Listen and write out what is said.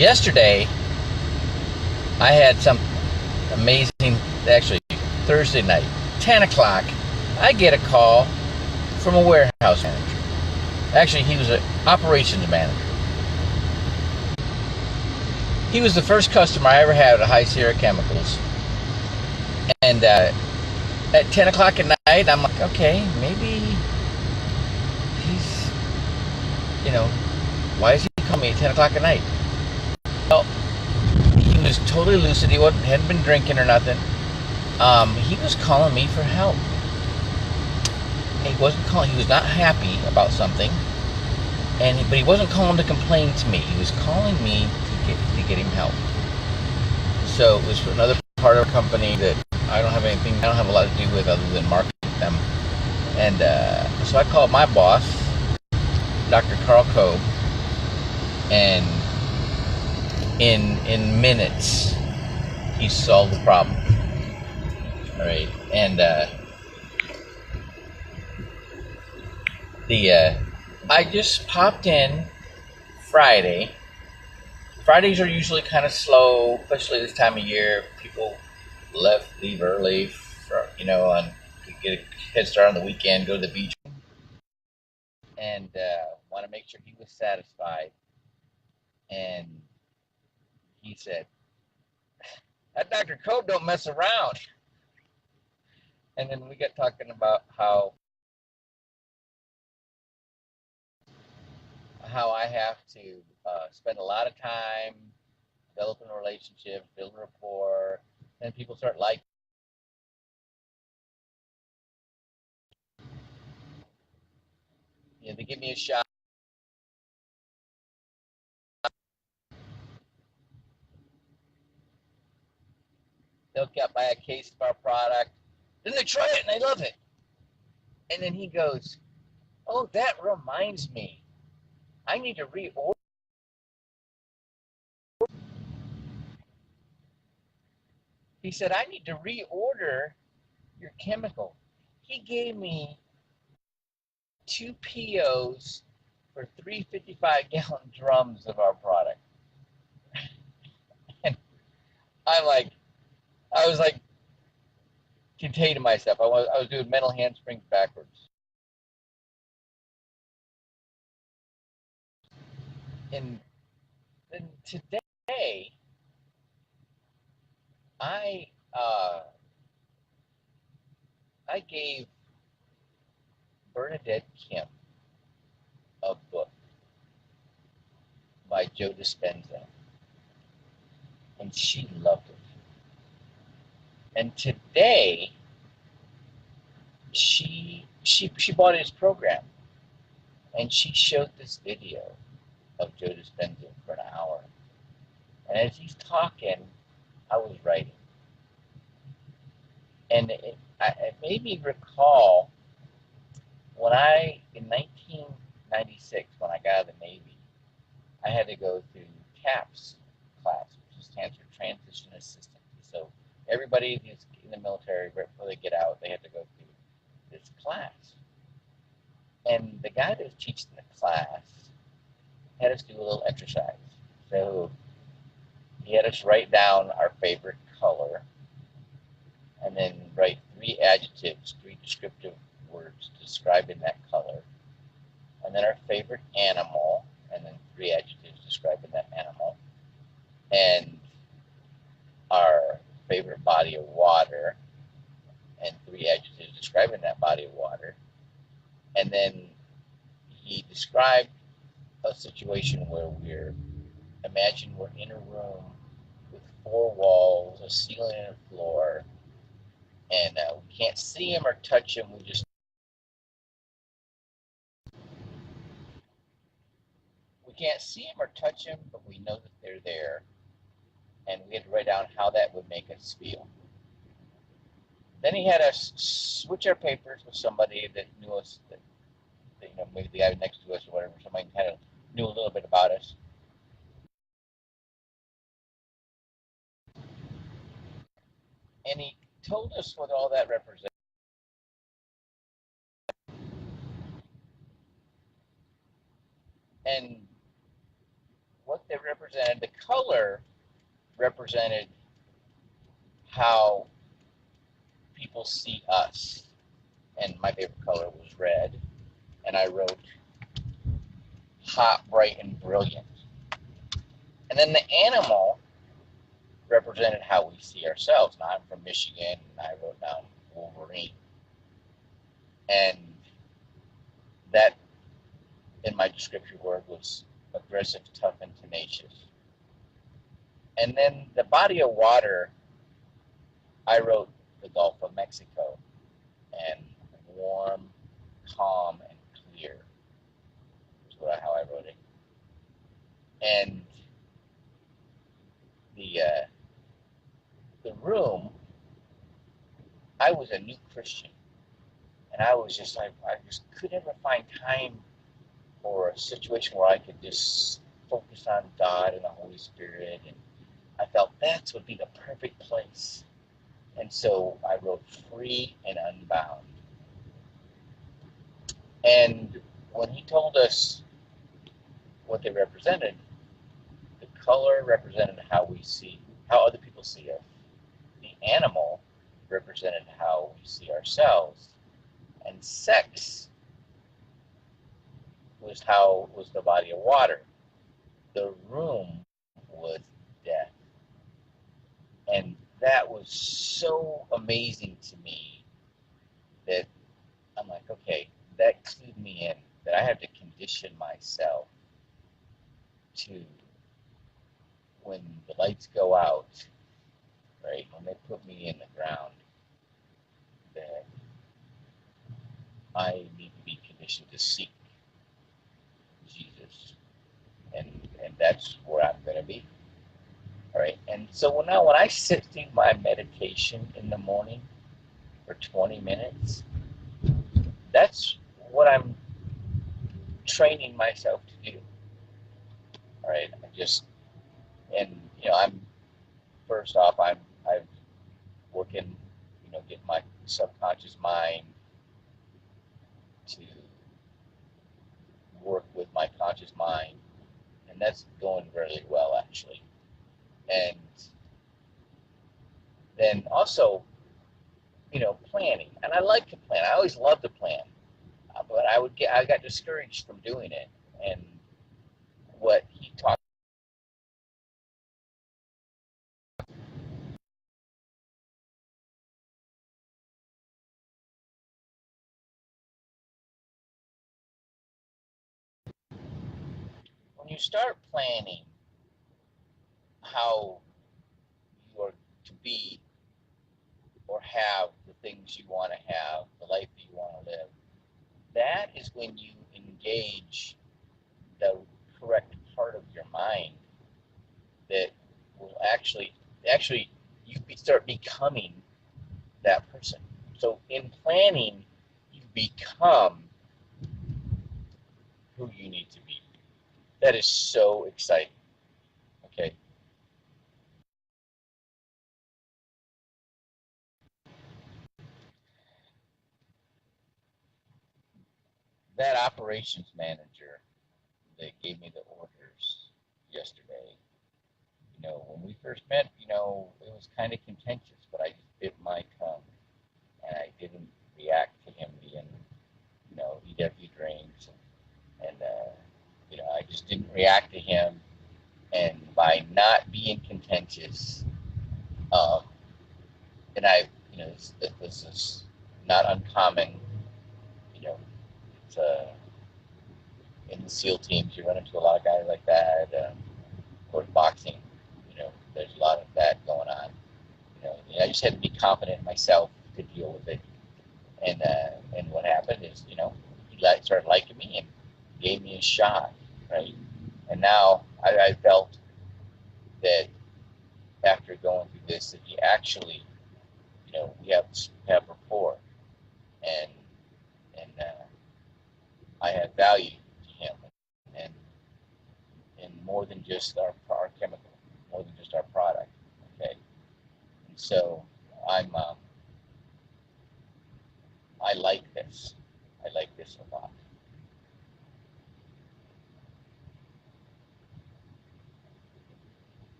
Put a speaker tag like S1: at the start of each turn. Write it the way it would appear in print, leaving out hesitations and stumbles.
S1: Yesterday, I had some amazing, actually Thursday night, 10 o'clock, I get a call from a warehouse manager. Actually, he was an operations manager. He was the first customer I ever had at High Sierra Chemicals. And at 10 o'clock at night, I'm like, okay, maybe he's, why is he calling me at 10 o'clock at night? Well, he was totally lucid. He hadn't been drinking or nothing. He was calling me for help. He was not happy about something, but he wasn't calling to complain to me. He was calling me to get him help. So it was for another part of our company that I don't have a lot to do with other than market them. And so I called my boss, Dr. Carl Coe, and in minutes he solved the problem. All right, and I just popped in Friday. Fridays are usually kind of slow, especially this time of year. People leave early, and get a head start on the weekend, go to the beach, and want to make sure he was satisfied. And he said, "That Dr. Coe don't mess around." And then we got talking about how I have to spend a lot of time developing a relationship, building rapport, and people start liking. They give me a shot. They'll buy a case of our product. Then they try it and they love it. And then he goes, "Oh, that reminds me. I need to reorder." He said, "I need to reorder your chemical." He gave me 2 POs for 355-gallon drums of our product. And I was like containing myself. I was doing mental handsprings backwards. And then today, I gave Bernadette Kim a book by Joe Dispenza, and she loved it. And today, she bought his program, and she showed this video of Joe Dispenza for an hour. And as he's talking, I was writing, and it made me recall when in 1996, when I got out of the Navy, I had to go through TAPS class, which stands for Transition Assistant. So everybody who's in the military, right before they get out, they have to go through this class. And the guy that was teaching the class had us do a little exercise. So he had us write down our favorite color, and then write 3 adjectives, 3 descriptive words describing that color, and then our favorite animal, and then 3 adjectives describing that animal, and our favorite body of water, and 3 adjectives describing that body of water. And then he described a situation where imagine we're in a room with 4 walls, a ceiling, and a floor, and we can't see them or touch them. We can't see them or touch them, but we know that they're there, and we had to write down how that would make us feel. Then he had us switch our papers with somebody that knew us, that maybe the guy next to us or whatever, somebody kind of knew a little bit about us. And he told us what all that represented. And what that represented, the color represented how people see us. And my favorite color was red. And I wrote hot, bright, and brilliant. And then the animal represented how we see ourselves. Now I'm from Michigan, and I wrote down Wolverine. And that, in my descriptive word, was aggressive, tough, and tenacious. And then the body of water, I wrote the Gulf of Mexico, and warm, calm, and clear is how I wrote it. And the room, I was a new Christian, and I was just like, I just could never find time or a situation where I could just focus on God and the Holy Spirit, and I felt that would be the perfect place. And so I wrote free and unbound. And when he told us what they represented, the color represented how we see, how other people see us. The animal represented how we see ourselves. And sex was the body of water. The room was death. And that was so amazing to me that I'm like, okay, that clued me in, that I have to condition myself to, when the lights go out, right, when they put me in the ground, that I need to be conditioned to seek Jesus. And that's where I'm going to be. All right. And so now when I sit through my meditation in the morning for 20 minutes, that's what I'm training myself to do. All right. I'm first off, I'm working, get my subconscious mind to work with my conscious mind, and that's going really well actually. And then also, planning, and I like to plan. I always love to plan, but I got discouraged from doing it. And what he talked, when you start planning how you are to be or have the things you want to have, the life that you want to live, that is when you engage the correct part of your mind that will actually you start becoming that person. So in planning, you become who you need to be. That is so exciting. Okay. That operations manager that gave me the orders yesterday, when we first met, it was kind of contentious, but I just bit my tongue and I didn't react to him being, EW drinks and I just didn't react to him. And by not being contentious, um, and this is not uncommon, you know, it's, in the SEAL teams, you run into a lot of guys like that, or boxing, there's a lot of that going on. I just had to be confident in myself to deal with it. And what happened is, he started liking me and gave me a shot, right? And now I felt that after going through this, that he actually, we have rapport, and I have value to him, and more than just our chemical, more than just our product. Okay, and so I'm